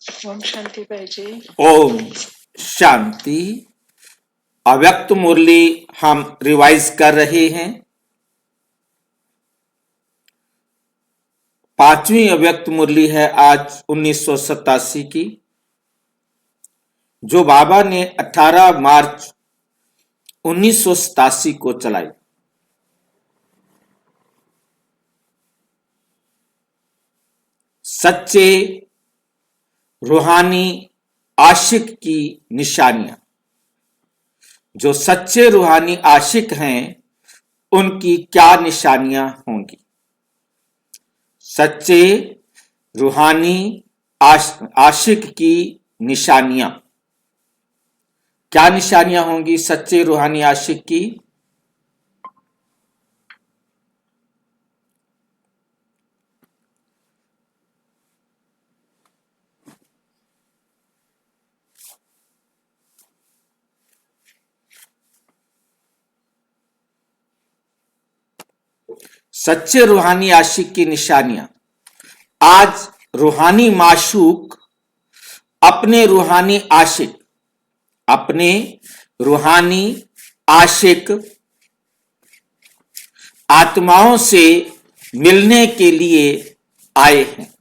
ओम शांति भाई जी। ओम शांति। अव्यक्त मुरली हम रिवाइज कर रहे हैं। पांचवी अव्यक्त मुरली है आज 1987 की, जो बाबा ने 18 मार्च 1987 को चलाई। सच्चे रूहानी आशिक की निशानियां। जो सच्चे रूहानी आशिक हैं उनकी क्या निशानियां होंगी? सच्चे रूहानी आशिक की निशानियां क्या निशानियां होंगी? सच्चे रूहानी आशिक की सच्चे रूहानी आशिक की निशानियां। आज रूहानी माशूक अपने रूहानी आशिक आत्माओं से मिलने के लिए आए हैं।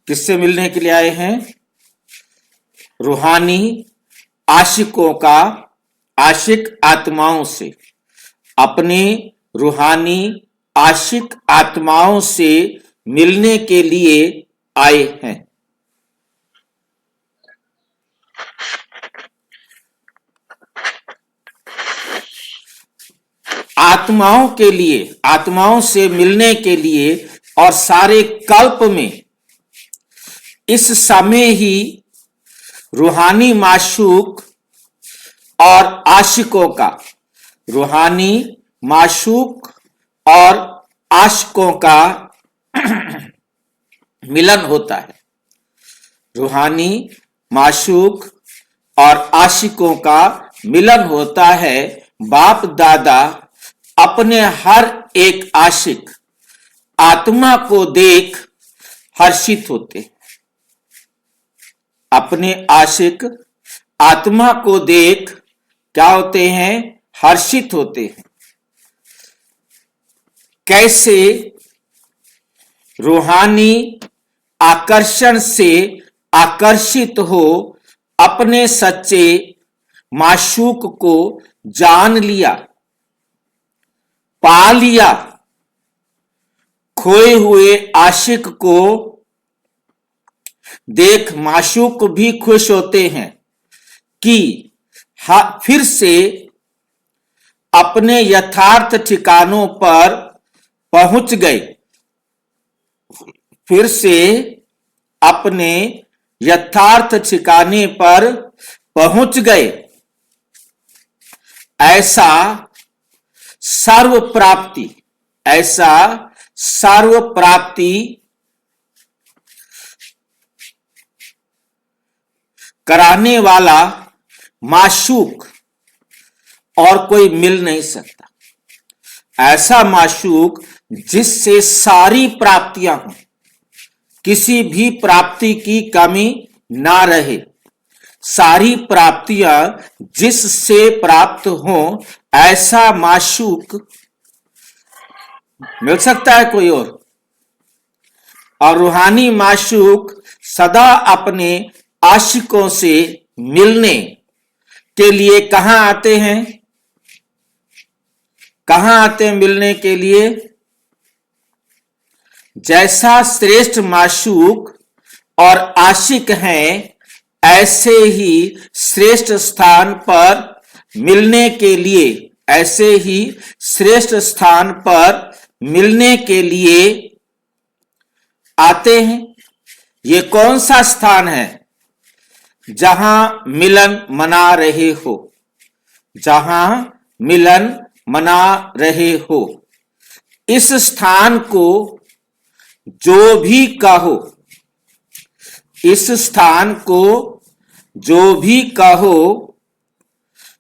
किससे मिलने के लिए आए हैं? रूहानी आशिक आत्माओं से। अपने रूहानी आशिक आत्माओं से मिलने के लिए आए हैं। आत्माओं से मिलने के लिए और सारे कल्प में इस समय ही रूहानी माशूक और आशिकों का रूहानी माशूक और आशिकों का मिलन होता है। रूहानी माशूक और आशिकों का मिलन होता है। बाप दादा अपने हर एक आशिक आत्मा को देख हर्षित होते हैं। अपने आशिक आत्मा को देख क्या होते हैं? हर्षित होते हैं। कैसे? रूहानी आकर्षण से आकर्षित हो अपने सच्चे माशूक को जान लिया, पा लिया। खोए हुए आशिक को देख माशूक भी खुश होते हैं कि फिर से अपने यथार्थ ठिकानों पर पहुंच गए। फिर से अपने यथार्थ ठिकाने पर पहुंच गए। ऐसा सर्व प्राप्ति कराने वाला माशूक और कोई मिल नहीं सकता। ऐसा माशूक जिससे सारी प्राप्तियां हों, किसी भी प्राप्ति की कमी ना रहे। सारी प्राप्तियां जिससे प्राप्त हों, ऐसा माशूक मिल सकता है कोई और रूहानी माशूक सदा अपने आशिकों से मिलने के लिए कहां आते हैं? कहां आते हैं मिलने के लिए? जैसा श्रेष्ठ माशूक और आशिक हैं, ऐसे ही श्रेष्ठ स्थान पर मिलने के लिए आते हैं। ये कौन सा स्थान है? जहां मिलन मना रहे हो। इस स्थान को जो भी कहो,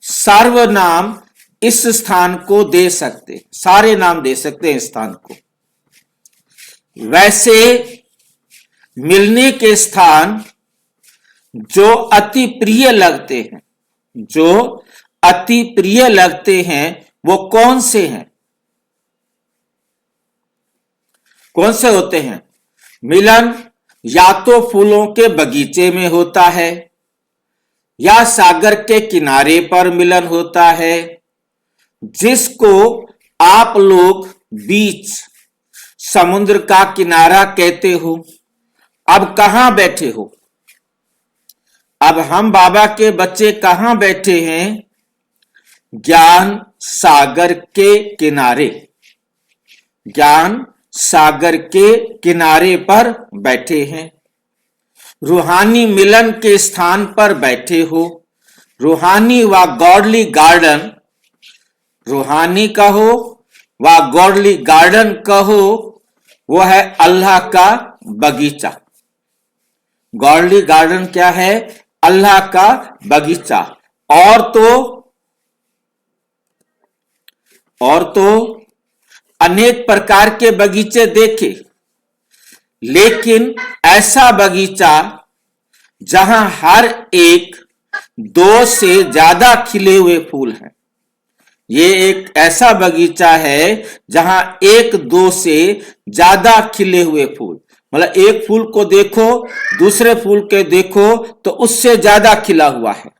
सर्वनाम इस स्थान को दे सकते, सारे नाम दे सकते हैं स्थान को। वैसे मिलने के स्थान जो अति प्रिय लगते हैं, जो अति प्रिय लगते हैं, वो कौन से हैं? कौन से होते हैं? मिलन या तो फूलों के बगीचे में होता है, या सागर के किनारे पर मिलन होता है, जिसको आप लोग बीच, समुद्र का किनारा कहते हो। अब कहां बैठे हो? अब हम बाबा के बच्चे कहां बैठे हैं? ज्ञान सागर के किनारे, ज्ञान सागर के किनारे पर बैठे हैं। रूहानी मिलन के स्थान पर बैठे हो। रूहानी व गॉडली गार्डन, रूहानी कहो व गॉडली गार्डन कहो, वो है अल्लाह का बगीचा। गॉडली गार्डन क्या है? अल्लाह का बगीचा। और तो अनेक प्रकार के बगीचे देखे, लेकिन ऐसा बगीचा जहां हर एक 2 से ज्यादा खिले हुए फूल हैं, ये एक ऐसा बगीचा है जहां 1-2 से ज्यादा खिले हुए फूल, मतलब एक फूल को देखो, दूसरे फूल के देखो तो उससे ज्यादा खिला हुआ है।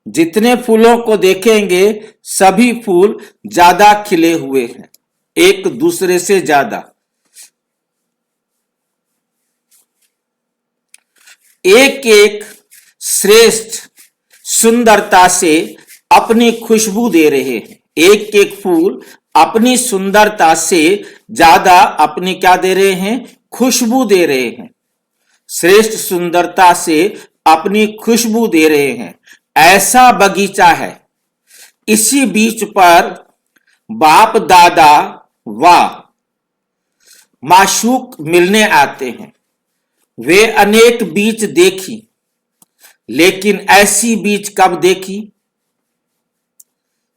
जितने फूलों को देखेंगे सभी फूल ज्यादा खिले हुए हैं, एक दूसरे से ज्यादा। एक एक श्रेष्ठ सुंदरता से अपनी खुशबू दे रहे हैं। एक एक फूल अपनी सुंदरता से ज्यादा अपनी क्या दे रहे हैं? खुशबू दे रहे हैं। श्रेष्ठ सुंदरता से अपनी खुशबू दे रहे हैं। ऐसा बगीचा है। इसी बीच पर बाप दादा व माशूक मिलने आते हैं। वे अनेक बीच देखी, लेकिन ऐसी बीच कब देखी?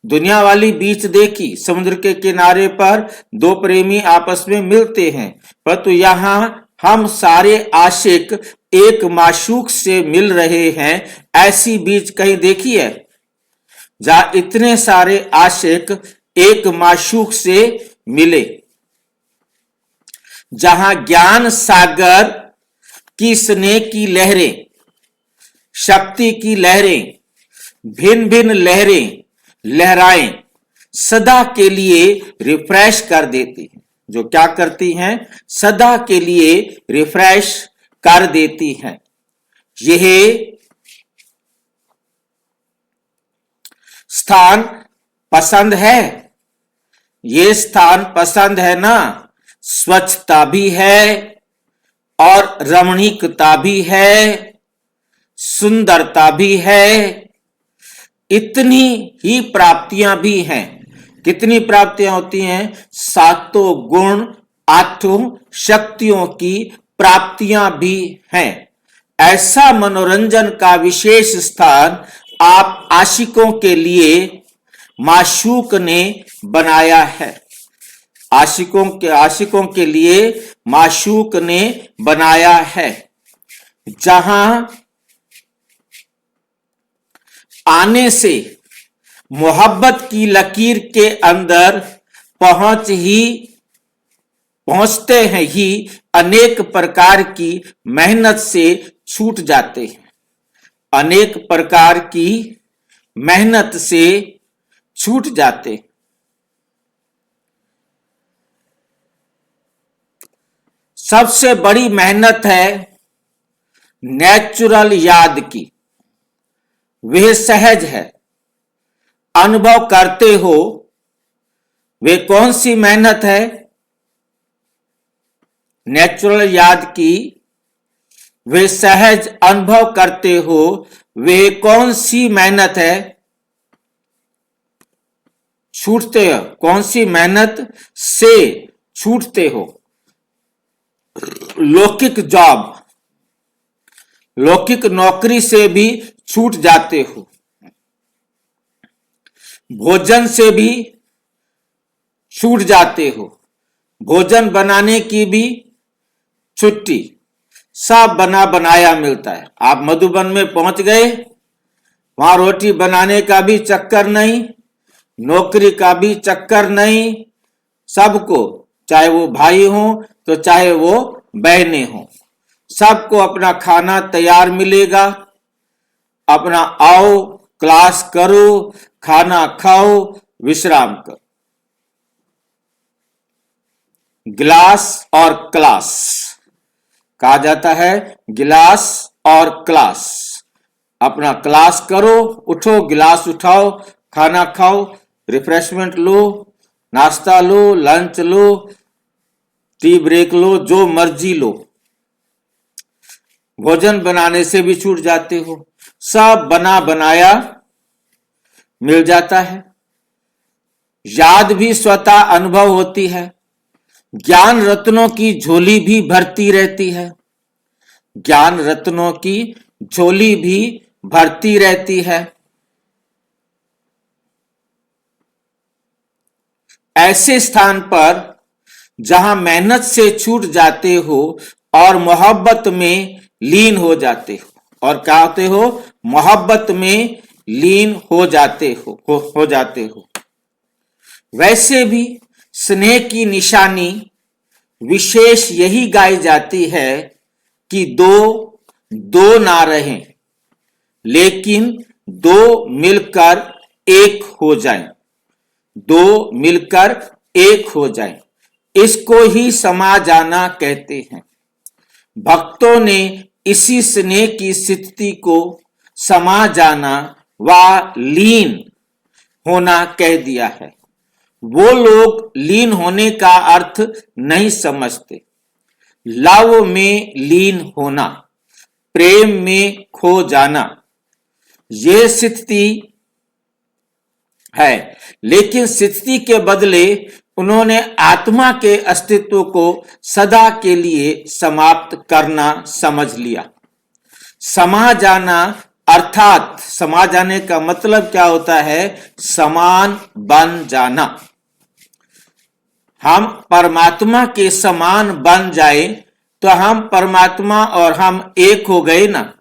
दुनिया वाली बीच देखी, समुद्र के किनारे पर 2 प्रेमी आपस में मिलते हैं, परंतु यहां हम सारे आशिक एक माशूक से मिल रहे हैं। ऐसी बीच कहीं देखी है जहां इतने सारे आशिक एक माशूक से मिले? जहां ज्ञान सागर की स्नेह की लहरें, शक्ति की लहरें, भिन्न भिन्न लहरें लहराएं सदा के लिए रिफ्रेश कर देती हैं। जो क्या करती हैं? सदा के लिए रिफ्रेश कर देती हैं। यह स्थान पसंद है? ये स्थान पसंद है ना? स्वच्छता भी है और रमणीकता भी है, सुंदरता भी है, इतनी ही प्राप्तियां भी हैं। कितनी प्राप्तियां होती हैं? 7 गुण, 8 शक्तियों की प्राप्तियां भी हैं। ऐसा मनोरंजन का विशेष स्थान आप आशिकों के लिए माशूक ने बनाया है। आशिकों के लिए माशूक ने बनाया है, जहां आने से मोहब्बत की लकीर के अंदर पहुंचते हैं ही अनेक प्रकार की मेहनत से छूट जाते हैं। अनेक प्रकार की मेहनत से छूट जाते। सबसे बड़ी मेहनत है नेचुरल याद की। वह सहज है, अनुभव करते हो। वे कौन सी मेहनत है? नेचुरल याद की। वे सहज अनुभव करते हो। वे कौन सी मेहनत है? छूटते हो। कौन सी मेहनत से छूटते हो? लौकिक जॉब, लौकिक नौकरी से भी छूट जाते हो। भोजन से भी छूट जाते हो। भोजन बनाने की भी छुट्टी, सब बना बनाया मिलता है। आप मधुबन में पहुंच गए, वहां रोटी बनाने का भी चक्कर नहीं, नौकरी का भी चक्कर नहीं। सबको, चाहे वो भाई हो तो चाहे वो बहनें हो, सबको अपना खाना तैयार मिलेगा। अपना आओ, क्लास करो, खाना खाओ, विश्राम करो। गिलास और क्लास कहा जाता है, गिलास और क्लास। अपना क्लास करो, उठो, गिलास उठाओ, खाना खाओ, रिफ्रेशमेंट लो, नाश्ता लो, लंच लो, टी ब्रेक लो, जो मर्जी लो। भोजन बनाने से भी छूट जाते हो, सब बना बनाया मिल जाता है। याद भी स्वतः अनुभव होती है। ज्ञान रत्नों की झोली भी भरती रहती है। ज्ञान रत्नों की झोली भी भरती रहती है। ऐसे स्थान पर जहां मेहनत से छूट जाते हो और मोहब्बत में लीन हो जाते हो। और क्या होते हो? मोहब्बत में लीन हो जाते हो। वैसे भी स्नेह की निशानी विशेष यही गाई जाती है कि दो ना रहें, लेकिन दो मिलकर एक हो जाएं। दो मिलकर एक हो जाएं, इसको ही समा जाना कहते हैं। भक्तों ने इसी स्नेह की स्थिति को समा जाना व लीन होना कह दिया है। वो लोग लीन होने का अर्थ नहीं समझते। लव में लीन होना, प्रेम में खो जाना, ये स्थिति है। लेकिन स्थिति के बदले उन्होंने आत्मा के अस्तित्व को सदा के लिए समाप्त करना समझ लिया। समा जाना अर्थात समा जाने का मतलब क्या होता है? समान बन जाना। हम परमात्मा के समान बन जाए तो हम परमात्मा और हम एक हो गए ना।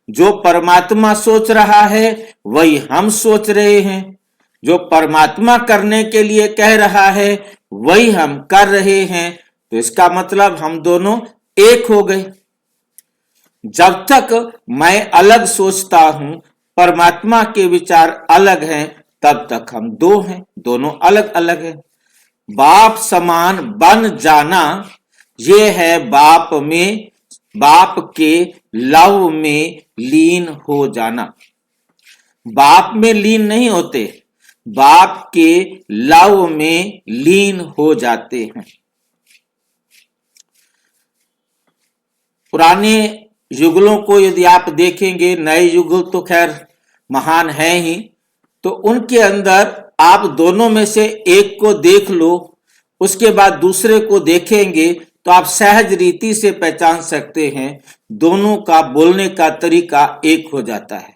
जो परमात्मा सोच रहा है वही हम सोच रहे हैं, जो परमात्मा करने के लिए कह रहा है वही हम कर रहे हैं, तो इसका मतलब हम दोनों एक हो गए। जब तक मैं अलग सोचता हूं, परमात्मा के विचार अलग हैं, तब तक हम दो हैं, दोनों अलग अलग हैं। बाप समान बन जाना ये है बाप के लव में लीन हो जाना। बाप में लीन नहीं होते, बाप के लव में लीन हो जाते हैं। पुराने युगलों को यदि आप देखेंगे, नए युगल तो खैर महान है ही, तो उनके अंदर आप दोनों में से एक को देख लो, उसके बाद दूसरे को देखेंगे तो आप सहज रीति से पहचान सकते हैं दोनों का बोलने का तरीका एक हो जाता है।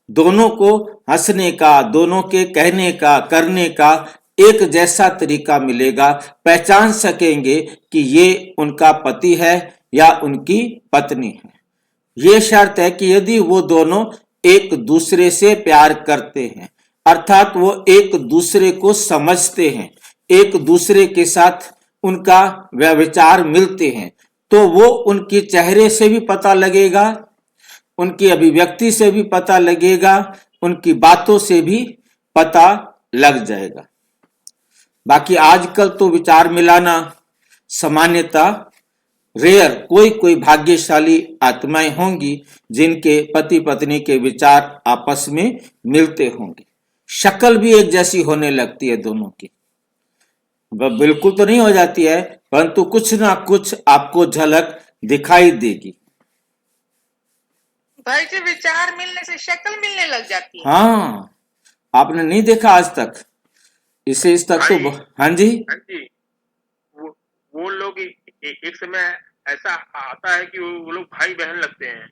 दोनों को हंसने का, दोनों के कहने का, करने का एक जैसा तरीका मिलेगा। पहचान सकेंगे कि ये उनका पति है या उनकी पत्नी है। ये शर्त है कि यदि वो दोनों एक दूसरे से प्यार करते हैं, अर्थात वो एक दूसरे को समझते हैं, एक दूसरे के साथ उनका व्यवहार मिलते हैं, तो वो उनके चेहरे से भी पता लगेगा, उनकी अभिव्यक्ति से भी पता लगेगा, उनकी बातों से भी पता लग जाएगा। बाकी आजकल तो विचार मिलाना सामान्यता रेयर, कोई भाग्यशाली आत्माएं होंगी जिनके पति पत्नी के विचार आपस में मिलते होंगे। शक्ल भी एक जैसी होने लगती है दोनों की, बिल्कुल तो नहीं हो जाती है, परंतु कुछ ना कुछ आपको झलक दिखाई देगी। भाई जी, विचार मिलने से शक्ल मिलने लग जाती है। हाँ, आपने नहीं देखा आज तक इसे? इस तक तो हाँ जी, वो लोग एक समय ऐसा आता है कि वो लोग भाई बहन लगते हैं।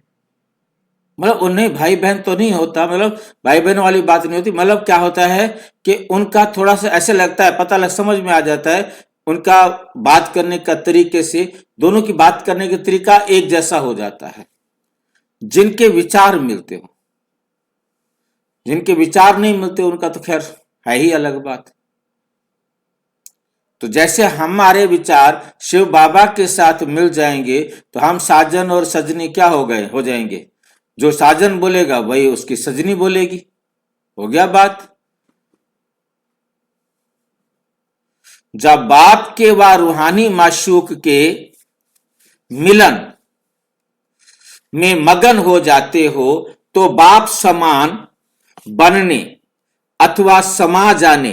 मतलब उन्हें भाई बहन तो नहीं होता, मतलब भाई बहन वाली बात नहीं होती। मतलब क्या होता है कि उनका थोड़ा सा ऐसे लगता है, समझ में आ जाता है, उनका बात करने का तरीके से दोनों की बात करने का तरीका एक जैसा हो जाता है। जिनके विचार मिलते हो, जिनके विचार नहीं मिलते उनका तो खैर है ही अलग बात। तो जैसे हमारे विचार शिव बाबा के साथ मिल जाएंगे तो हम साजन और सजनी क्या हो जाएंगे। जो साजन बोलेगा वही उसकी सजनी बोलेगी, हो गया बात। जब बाप के व रूहानी माशूक के मिलन में मगन हो जाते हो तो बाप समान बनने अथवा समा जाने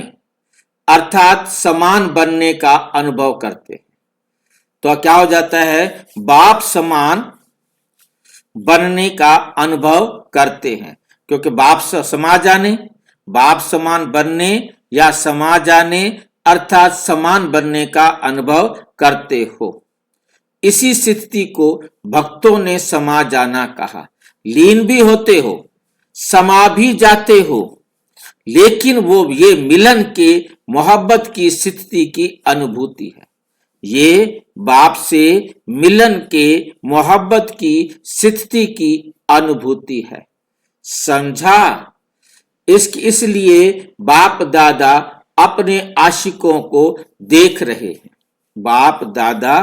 अर्थात समान बनने का अनुभव करते। तो क्या हो जाता है, बाप समान बनने का अनुभव करते हैं, क्योंकि बाप समा जाने, बाप समान बनने या समा जाने अर्थात समान बनने का अनुभव करते हो। इसी स्थिति को भक्तों ने समा जाना कहा। लीन भी होते हो, समा भी जाते हो, लेकिन वो ये मिलन के मोहब्बत की स्थिति की अनुभूति है। ये बाप से मिलन के मोहब्बत की स्थिति की अनुभूति है। समझा? इसलिए बाप दादा अपने आशिकों को देख रहे हैं। बाप दादा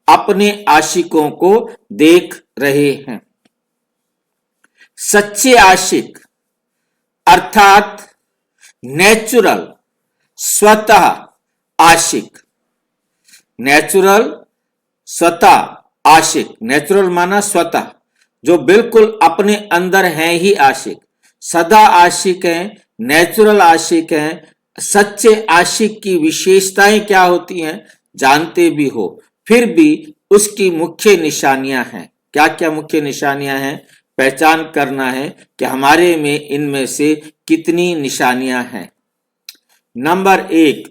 अपने आशिकों को देख रहे हैं। सच्चे आशिक अर्थात नेचुरल स्वतः आशिक, नेचुरल स्वतः आशिक, नेचुरल माना स्वतः, जो बिल्कुल अपने अंदर हैं ही आशिक, सदा आशिक हैं, नेचुरल आशिक हैं। सच्चे आशिक की विशेषताएं क्या होती हैं जानते भी हो, फिर भी उसकी मुख्य निशानियां हैं। क्या क्या मुख्य निशानियां हैं, पहचान करना है कि हमारे में इनमें से कितनी निशानियां हैं। नंबर 1,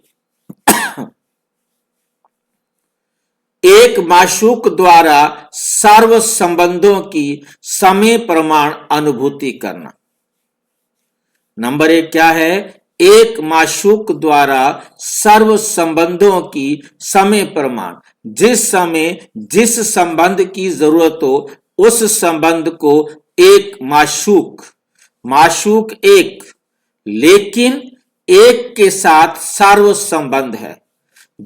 एक माशूक द्वारा सर्व संबंधों की समय प्रमाण अनुभूति करना। नंबर 1 क्या है, एक माशूक द्वारा सर्व संबंधों की समय प्रमाण। जिस समय जिस संबंध की जरूरत हो उस संबंध को एक माशूक एक, लेकिन एक के साथ सर्व संबंध है।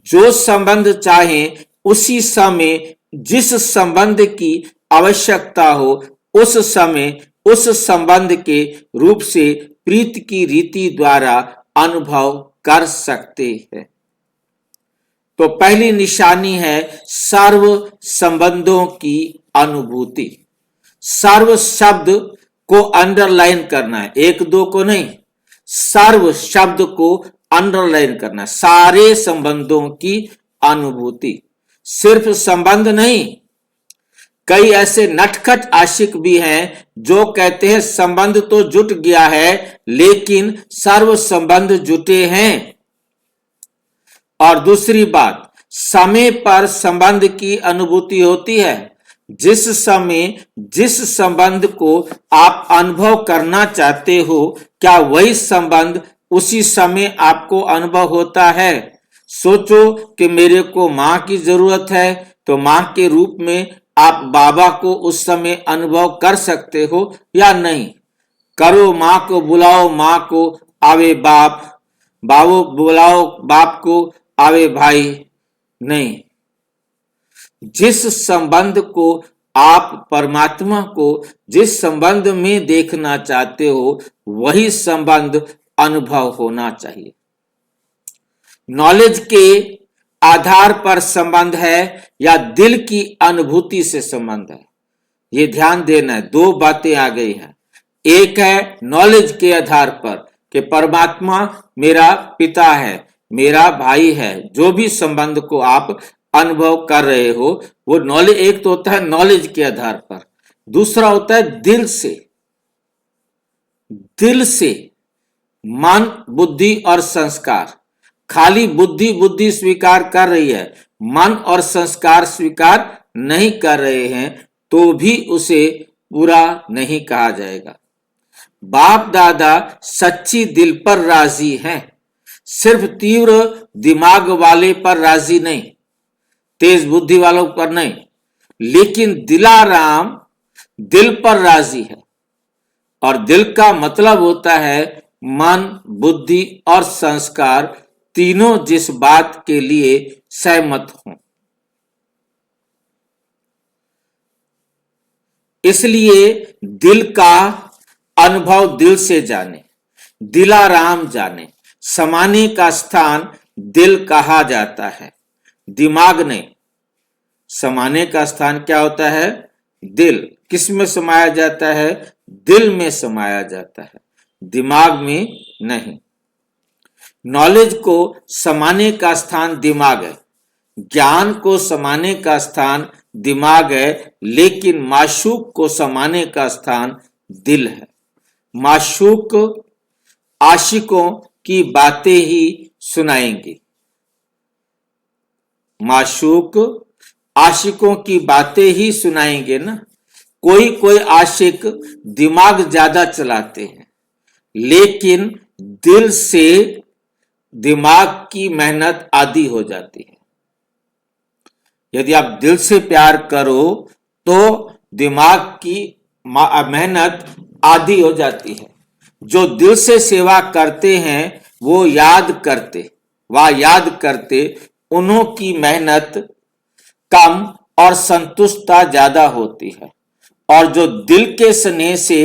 जो संबंध चाहे उसी समय जिस संबंध की आवश्यकता हो उस समय उस संबंध के रूप से प्रीत की रीति द्वारा अनुभव कर सकते हैं। तो पहली निशानी है सर्व संबंधों की अनुभूति। सर्व शब्द को अंडरलाइन करना है, एक दो को नहीं, सर्व शब्द को अंडरलाइन करना, सारे संबंधों की अनुभूति, सिर्फ संबंध नहीं। कई ऐसे नटखट आशिक भी हैं जो कहते हैं संबंध तो जुट गया है लेकिन सर्व संबंध जुटे हैं। और दूसरी बात, समय पर संबंध की अनुभूति होती है। जिस समय जिस संबंध को आप अनुभव करना चाहते हो, क्या वही संबंध उसी समय आपको अनुभव होता है? सोचो कि मेरे को मां की जरूरत है, तो मां के रूप में आप बाबा को उस समय अनुभव कर सकते हो या नहीं? करो, मां को बुलाओ, मां को आवे बाप, बाबू बुलाओ बाप को आवे भाई। नहीं, जिस संबंध को आप परमात्मा को जिस संबंध में देखना चाहते हो वही संबंध अनुभव होना चाहिए। नॉलेज के आधार पर संबंध है या दिल की अनुभूति से संबंध है, ये ध्यान देना है। दो बातें आ गई हैं। एक है नॉलेज के आधार पर कि परमात्मा मेरा पिता है, मेरा भाई है, जो भी संबंध को आप अनुभव कर रहे हो वो नॉलेज, एक तो होता है नॉलेज के आधार पर, दूसरा होता है दिल से। दिल से मन, बुद्धि और संस्कार। खाली बुद्धि स्वीकार कर रही है, मन और संस्कार स्वीकार नहीं कर रहे हैं तो भी उसे पूरा नहीं कहा जाएगा। बाप दादा सच्ची दिल पर राजी हैं, सिर्फ तीव्र दिमाग वाले पर राजी नहीं, तेज बुद्धि वालों पर नहीं, लेकिन दिलाराम दिल पर राजी है। और दिल का मतलब होता है मन, बुद्धि और संस्कार तीनों जिस बात के लिए सहमत हों। इसलिए दिल का अनुभव दिल से जाने, दिलाराम जाने। समाने का स्थान दिल कहा जाता है, दिमाग नहीं। समाने का स्थान क्या होता है? दिल। किस में समाया जाता है? दिल में समाया जाता है, दिमाग में नहीं। नॉलेज को समाने का स्थान दिमाग है, ज्ञान को समाने का स्थान दिमाग है, लेकिन माशूक को समाने का स्थान दिल है। माशूक आशिकों की बातें ही सुनाएंगे, माशूक आशिकों की बातें ही सुनाएंगे ना। कोई कोई आशिक दिमाग ज्यादा चलाते हैं, लेकिन दिल से दिमाग की मेहनत आधी हो जाती है। यदि आप दिल से प्यार करो तो दिमाग की मेहनत आधी हो जाती है। जो दिल से सेवा करते हैं वो याद करते उन्हों की मेहनत कम और संतुष्टता ज्यादा होती है। और जो दिल के स्नेह से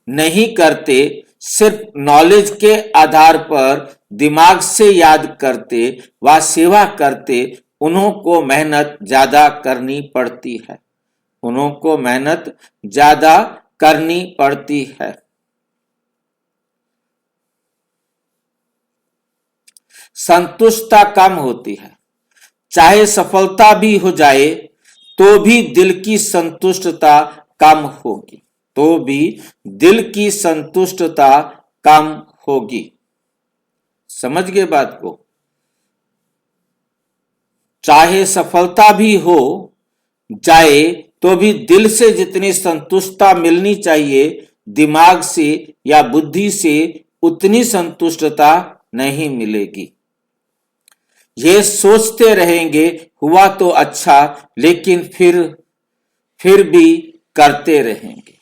नहीं करते, सिर्फ नॉलेज के आधार पर दिमाग से याद करते व सेवा करते, उन्हों को मेहनत ज्यादा करनी पड़ती है, उन्हों को मेहनत ज्यादा करनी पड़ती है। संतुष्टता कम होती है। चाहे सफलता भी हो जाए तो भी दिल की संतुष्टता कम होगी, तो भी दिल की संतुष्टता कम होगी। समझ गए बात को? चाहे सफलता भी हो जाए तो भी दिल से जितनी संतुष्टता मिलनी चाहिए, दिमाग से या बुद्धि से उतनी संतुष्टता नहीं मिलेगी। ये सोचते रहेंगे हुआ तो अच्छा, लेकिन फिर भी करते रहेंगे।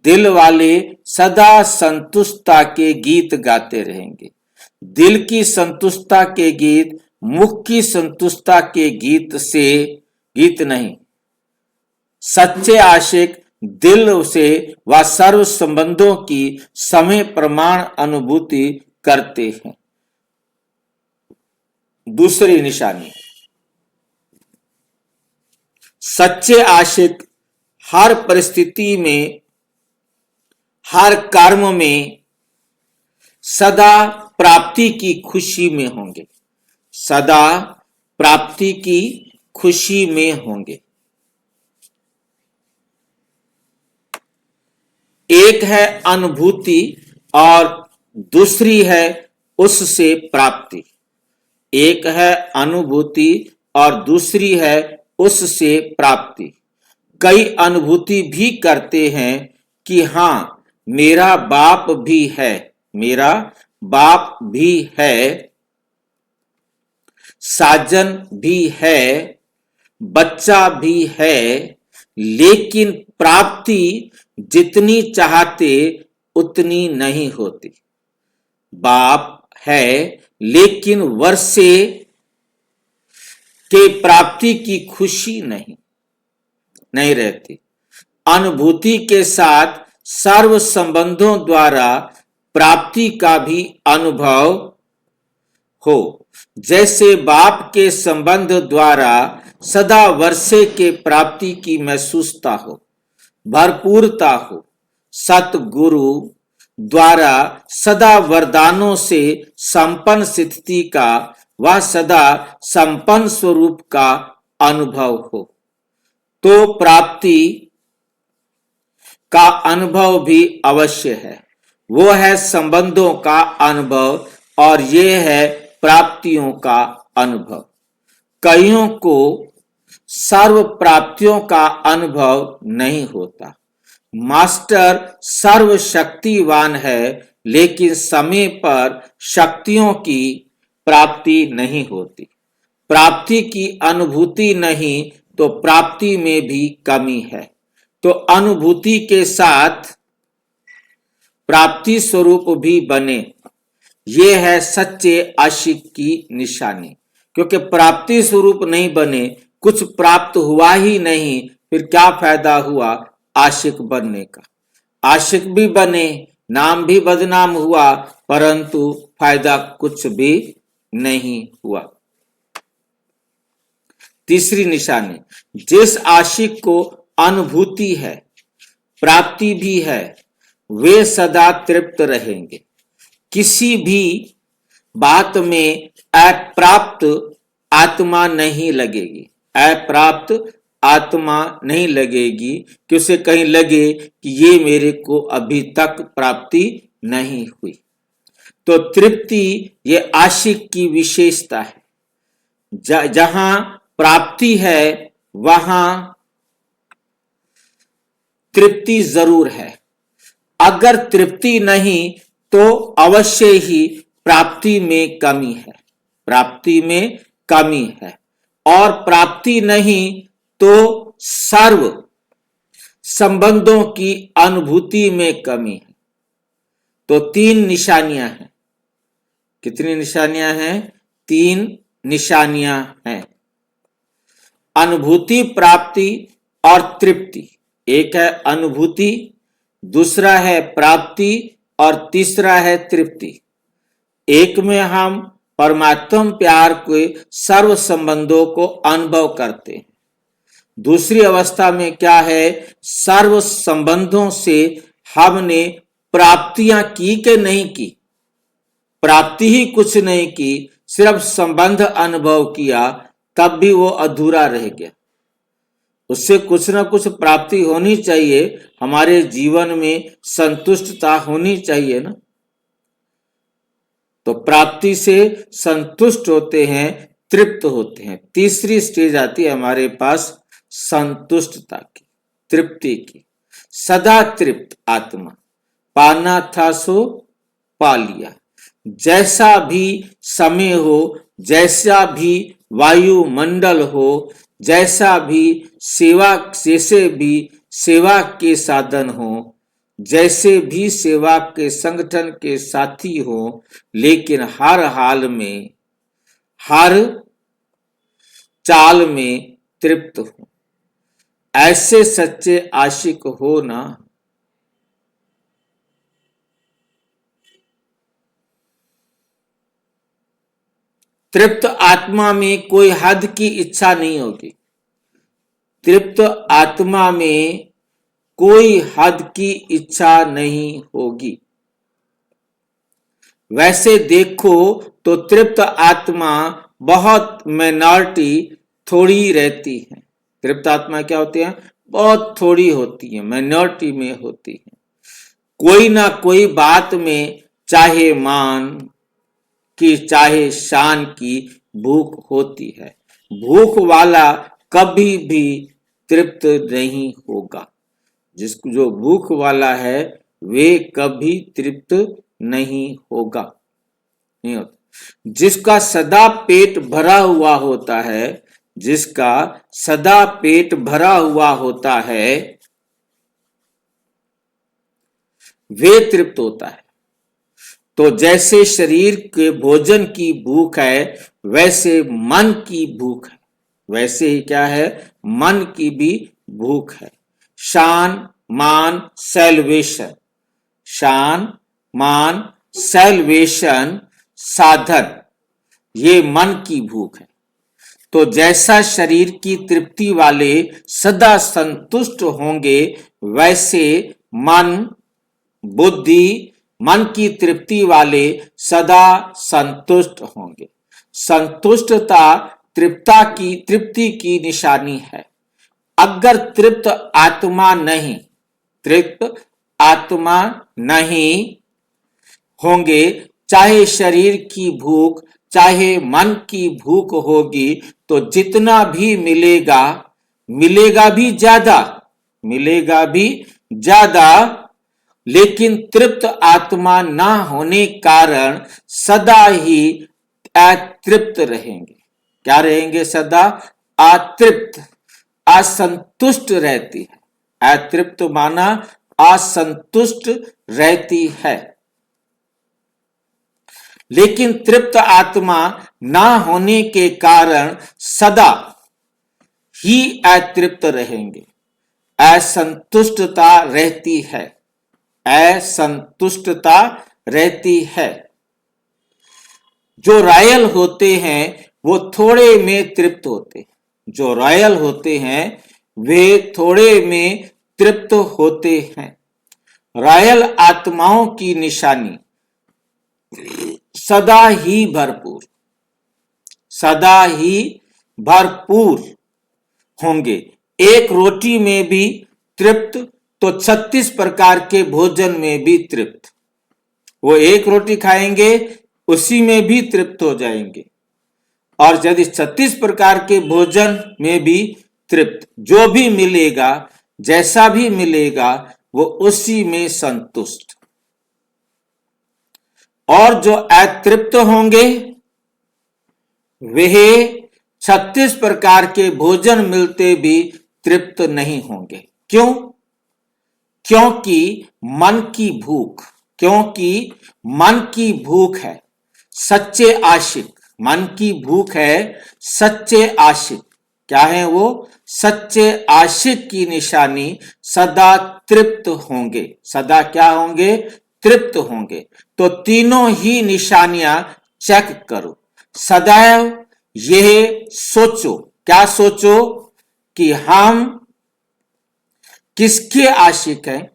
दिल वाले सदा संतुष्टता के गीत गाते रहेंगे। दिल की संतुष्टता के गीत मुख की संतुष्टता के गीत नहीं। सच्चे आशिक दिल से व सर्व संबंधों की समय प्रमाण अनुभूति करते हैं। दूसरी निशानी, सच्चे आशिक हर परिस्थिति में, हर कर्म में सदा प्राप्ति की खुशी में होंगे, सदा प्राप्ति की खुशी में होंगे। एक है अनुभूति और दूसरी है उससे प्राप्ति। एक है अनुभूति और दूसरी है उससे प्राप्ति। कई अनुभूति भी करते हैं कि हाँ मेरा बाप भी है, मेरा बाप भी है, साजन भी है, बच्चा भी है, लेकिन प्राप्ति जितनी चाहते उतनी नहीं होती। बाप है लेकिन वर्षे के प्राप्ति की खुशी नहीं रहती। अनुभूति के साथ सर्व संबंधों द्वारा प्राप्ति का भी अनुभव हो। जैसे बाप के संबंध द्वारा सदा वर्षे के प्राप्ति की महसूसता हो, भरपूरता हो। सतगुरु द्वारा सदा वरदानों से संपन्न स्थिति का व सदा संपन्न स्वरूप का अनुभव हो, तो प्राप्ति का अनुभव भी अवश्य है। वो है संबंधों का अनुभव और ये है प्राप्तियों का अनुभव। कईयों को सर्व प्राप्तियों का अनुभव नहीं होता। मास्टर सर्वशक्तिवान है लेकिन समय पर शक्तियों की प्राप्ति नहीं होती। प्राप्ति की अनुभूति नहीं तो प्राप्ति में भी कमी है। तो अनुभूति के साथ प्राप्ति स्वरूप भी बने, ये है सच्चे आशिक की निशानी। क्योंकि प्राप्ति स्वरूप नहीं बने, कुछ प्राप्त हुआ ही नहीं, फिर क्या फायदा हुआ आशिक बनने का। आशिक भी बने, नाम भी बदनाम हुआ, परंतु फायदा कुछ भी नहीं हुआ। तीसरी निशानी, जिस आशिक को अनुभूति है, प्राप्ति भी है, वे सदा तृप्त रहेंगे। किसी भी बात में अप्राप्त आत्मा नहीं लगेगी। अप्राप्त आत्मा नहीं लगेगी कि उसे कहीं लगे कि ये मेरे को अभी तक प्राप्ति नहीं हुई। तो तृप्ति ये आशिक की विशेषता है। जहां प्राप्ति है वहां तृप्ति जरूर है। अगर तृप्ति नहीं तो अवश्य ही प्राप्ति में कमी है। प्राप्ति में कमी है। और प्राप्ति नहीं तो सर्व संबंधों की अनुभूति में कमी है। तो तीन निशानियां हैं। कितनी निशानियां हैं? तीन निशानियां हैं। अनुभूति, प्राप्ति और तृप्ति। एक है अनुभूति, दूसरा है प्राप्ति और तीसरा है तृप्ति। एक में हम परमात्म प्यार के सर्व संबंधों को अनुभव करते हैं। दूसरी अवस्था में क्या है? सर्व संबंधों से हमने प्राप्तियां की कि नहीं की? प्राप्ति ही कुछ नहीं की, सिर्फ संबंध अनुभव किया, तब भी वो अधूरा रह गया। उससे कुछ ना कुछ प्राप्ति होनी चाहिए। हमारे जीवन में संतुष्टता होनी चाहिए ना। तो प्राप्ति से संतुष्ट होते हैं, तृप्त होते हैं। तीसरी स्टेज आती है हमारे पास संतुष्टता की, तृप्ति की। सदा तृप्त आत्मा, पाना था सो पा लिया। जैसा भी समय हो, जैसा भी वायुमंडल हो, जैसे भी सेवा के साधन हो, जैसे भी सेवा के संगठन के साथी हो, लेकिन हर हाल में, हर चाल में तृप्त हो। ऐसे सच्चे आशिक हो ना। तृप्त आत्मा में कोई हद की इच्छा नहीं होगी। तृप्त आत्मा में कोई हद की इच्छा नहीं होगी। वैसे देखो तो तृप्त आत्मा बहुत माइनॉरिटी, थोड़ी रहती है। तृप्त आत्मा क्या होती है? बहुत थोड़ी होती है, माइनॉरिटी में होती है। कोई ना कोई बात में, चाहे मान की चाहे शान की, भूख होती है। भूख वाला कभी भी तृप्त नहीं होगा। जो भूख वाला है वे कभी तृप्त नहीं होगा, नहीं होता। जिसका सदा पेट भरा हुआ होता है, जिसका सदा पेट भरा हुआ होता है, वे तृप्त होता है। तो जैसे शरीर के भोजन की भूख है, वैसे मन की भूख है। वैसे ही क्या है? मन की भी भूख है। शान, मान, सैल्वेशन, शान, मान, सैल्वेशन, साधन, ये मन की भूख है। तो जैसा शरीर की तृप्ति वाले सदा संतुष्ट होंगे, वैसे मन, बुद्धि, मन की तृप्ति वाले सदा संतुष्ट होंगे। संतुष्टता तृप्ति की निशानी है। अगर तृप्त आत्मा नहीं होंगे, चाहे शरीर की भूख, चाहे मन की भूख होगी, तो जितना भी मिलेगा भी ज्यादा, लेकिन तृप्त आत्मा ना होने कारण सदा ही अतृप्त रहेंगे। क्या रहेंगे? सदा अतृप्त, असंतुष्ट रहती है। अतृप्त माना असंतुष्ट रहती है। लेकिन तृप्त आत्मा ना होने के कारण सदा ही अतृप्त रहेंगे। असंतुष्टता रहती है, असंतुष्टता रहती है। जो रॉयल होते हैं वो थोड़े में तृप्त होते हैं। जो रॉयल होते हैं वे थोड़े में तृप्त होते हैं। रॉयल आत्माओं की निशानी सदा ही भरपूर, सदा ही भरपूर होंगे। एक रोटी में भी तृप्त तो 36 प्रकार के भोजन में भी तृप्त। वो एक रोटी खाएंगे उसी में भी तृप्त हो जाएंगे। और यदि 36 प्रकार के भोजन में भी तृप्त, जो भी मिलेगा जैसा भी मिलेगा वो उसी में संतुष्ट। और जो अतृप्त होंगे वे 36 प्रकार के भोजन मिलते भी तृप्त नहीं होंगे। क्यों? क्योंकि मन की भूख, क्योंकि मन की भूख है सच्चे आशिक। मन की भूख है सच्चे आशिक। क्या है वो? सच्चे आशिक की निशानी सदा तृप्त होंगे। सदा क्या होंगे? तृप्त होंगे। तो तीनों ही निशानियां चेक करो। सदैव यह सोचो, क्या सोचो? कि हम किसके आशिक हैं?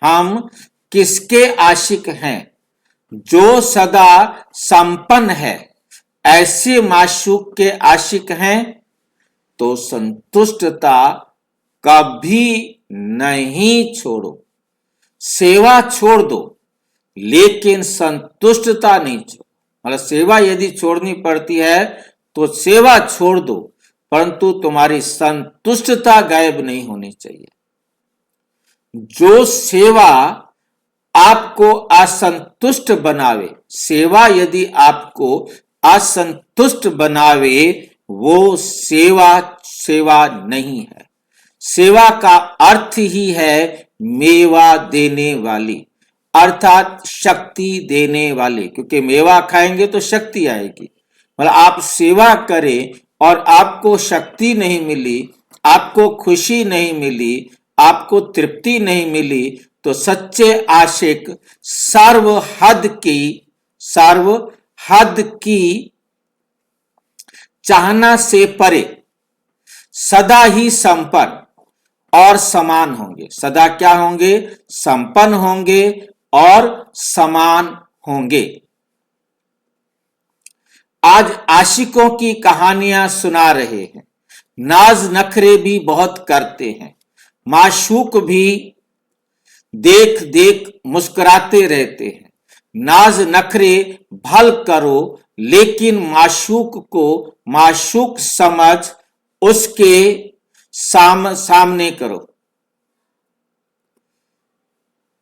हम किसके आशिक हैं? जो सदा संपन्न है ऐसे माशूक के आशिक हैं तो संतुष्टता कभी नहीं छोड़ो। सेवा छोड़ दो लेकिन संतुष्टता नहीं छोड़ो। मतलब सेवा यदि छोड़नी पड़ती है तो सेवा छोड़ दो, परंतु तुम्हारी संतुष्टता गायब नहीं होनी चाहिए। जो सेवा आपको असंतुष्ट बनावे, सेवा यदि आपको असंतुष्ट बनावे वो सेवा नहीं है। सेवा का अर्थ ही है मेवा देने वाली, अर्थात शक्ति देने वाले। क्योंकि मेवा खाएंगे तो शक्ति आएगी। मतलब आप सेवा करें और आपको शक्ति नहीं मिली, आपको खुशी नहीं मिली, आपको तृप्ति नहीं मिली तो सच्चे आशिक सर्व हद की चाहना से परे सदा ही संपन्न और समान होंगे। सदा क्या होंगे? संपन्न होंगे और समान होंगे। आज आशिकों की कहानियां सुना रहे हैं। नाज नखरे भी बहुत करते हैं। माशूक भी देख देख मुस्कुराते रहते हैं। नाज नखरे भल करो लेकिन माशूक को माशूक समझ उसके सामने करो।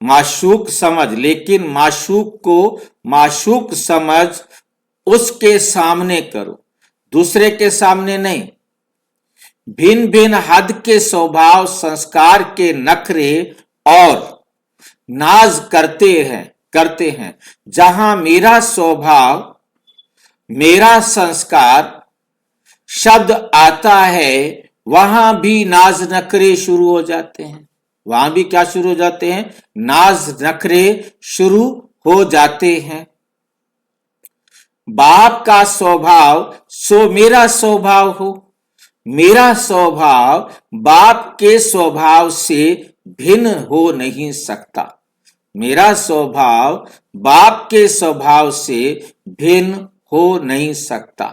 माशूक समझ, लेकिन माशूक को माशूक समझ उसके सामने करो, दूसरे के सामने नहीं। भिन्न भिन्न हद के स्वभाव संस्कार के नखरे और नाज करते हैं। जहां मेरा स्वभाव मेरा संस्कार शब्द आता है वहां भी नाज नखरे शुरू हो जाते हैं। वहां भी क्या शुरू हो जाते हैं? नाज नखरे शुरू हो जाते हैं। बाप का स्वभाव सो मेरा स्वभाव हो। मेरा स्वभाव बाप के स्वभाव से भिन्न हो नहीं सकता। मेरा स्वभाव बाप के स्वभाव से भिन्न हो नहीं सकता,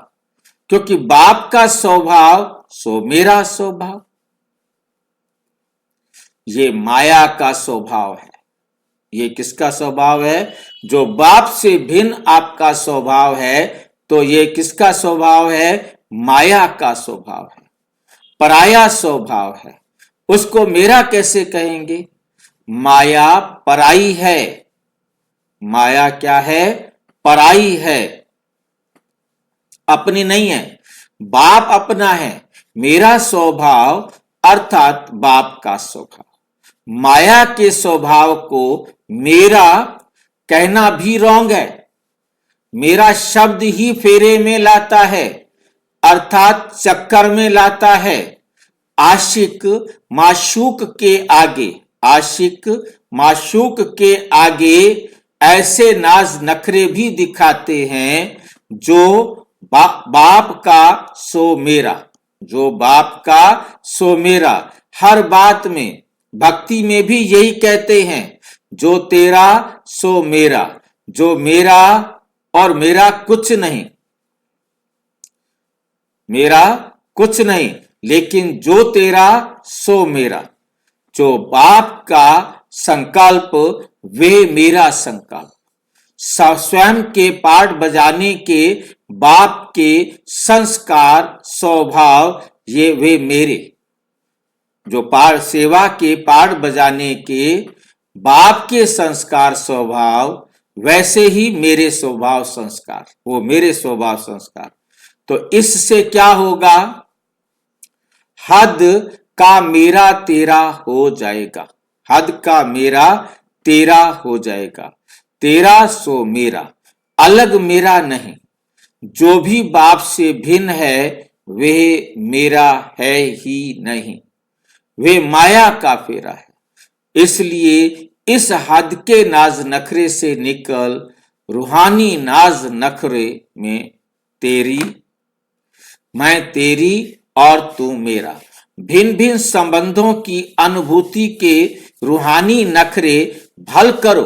क्योंकि बाप का स्वभाव सो मेरा स्वभाव। ये माया का स्वभाव है। ये किसका स्वभाव है? जो बाप से भिन्न आपका स्वभाव है तो ये किसका स्वभाव है? माया का स्वभाव है, पराया स्वभाव है। उसको मेरा कैसे कहेंगे? माया पराई है। माया क्या है? पराई है, अपनी नहीं है। बाप अपना है, मेरा स्वभाव अर्थात बाप का स्वभाव। माया के स्वभाव को मेरा कहना भी रॉन्ग है। मेरा शब्द ही फेरे में लाता है, अर्थात चक्कर में लाता है। आशिक माशूक के आगे, आशिक माशूक के आगे ऐसे नाज नखरे भी दिखाते हैं जो बाप का सो मेरा, जो बाप का सो मेरा। हर बात में, भक्ति में भी यही कहते हैं, जो तेरा सो मेरा, जो मेरा और मेरा कुछ नहीं, मेरा कुछ नहीं, लेकिन जो तेरा सो मेरा। जो बाप का संकल्प वे मेरा संकल्प। स्वयं के पाठ बजाने के बाप के संस्कार स्वभाव ये वे मेरे। जो पाठ सेवा के पाठ बजाने के बाप के संस्कार स्वभाव, वैसे ही मेरे स्वभाव संस्कार, वो मेरे स्वभाव संस्कार। तो इससे क्या होगा? हद का मेरा तेरा हो जाएगा। हद का मेरा तेरा हो जाएगा। तेरा सो मेरा, अलग मेरा नहीं। जो भी बाप से भिन्न है वह मेरा है ही नहीं, वे माया का फेरा है। इसलिए इस हद के नाज नखरे से निकल रूहानी नाज नखरे में तेरी, मैं तेरी और तू मेरा, भिन्न भिन्न संबंधों की अनुभूति के रूहानी नखरे भल करो।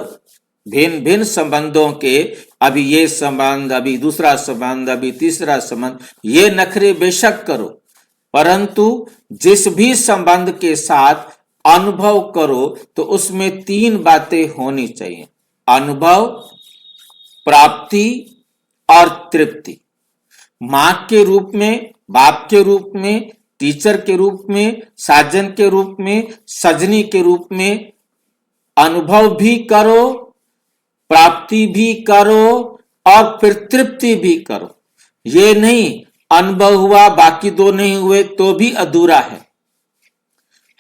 भिन्न भिन्न संबंधों के, अभी ये संबंध, अभी दूसरा संबंध, अभी तीसरा संबंध, ये नखरे बेशक करो, परंतु जिस भी संबंध के साथ अनुभव करो तो उसमें तीन बातें होनी चाहिए: अनुभव, प्राप्ति और तृप्ति। मां के रूप में, बाप के रूप में, टीचर के रूप में, साजन के रूप में, सजनी के रूप में अनुभव भी करो, प्राप्ति भी करो और फिर तृप्ति भी करो। ये नहीं अनुभव हुआ बाकी दो नहीं हुए तो भी अधूरा है।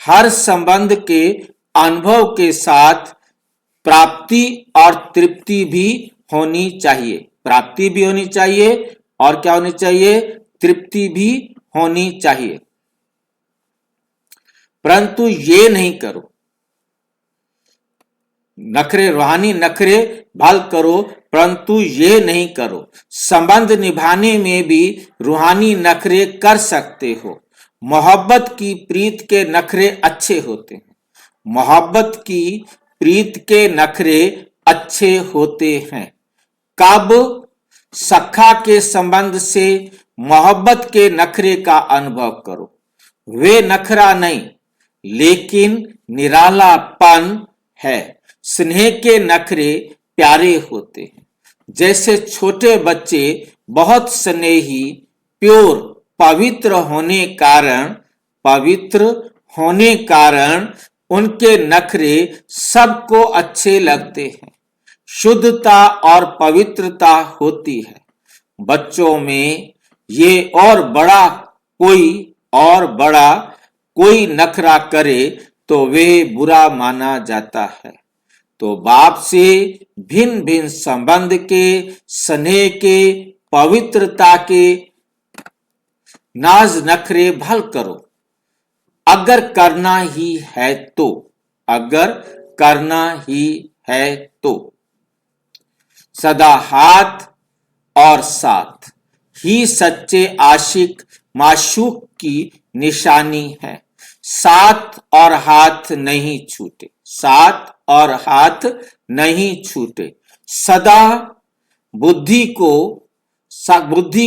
हर संबंध के अनुभव के साथ प्राप्ति और तृप्ति भी होनी चाहिए। प्राप्ति भी होनी चाहिए और क्या होनी चाहिए? तृप्ति भी होनी चाहिए। परंतु ये नहीं करो, नखरे, रूहानी नखरे भल करो, परंतु ये नहीं करो। संबंध निभाने में भी रूहानी नखरे कर सकते हो। मोहब्बत की प्रीत के नखरे अच्छे होते हैं। मोहब्बत की प्रीत के नखरे अच्छे होते हैं। कब? सखा के संबंध से मोहब्बत के नखरे का अनुभव करो। वे नखरा नहीं, लेकिन निरालापन है। स्नेह के नखरे प्यारे होते हैं। जैसे छोटे बच्चे बहुत स्नेही, प्योर, पवित्र होने कारण उनके नखरे सबको अच्छे लगते हैं। शुद्धता और पवित्रता होती है बच्चों में। ये और बड़ा कोई नखरा करे तो वे बुरा माना जाता है। तो बाप से भिन्न भिन्न संबंध के, स्नेह के, पवित्रता के नाज नखरे भल करो, अगर करना ही है तो। अगर करना ही है तो सदा हाथ और साथ ही सच्चे आशिक माशूक की निशानी है। साथ और हाथ नहीं छूटे, साथ और हाथ नहीं छूटे। सदा बुद्धि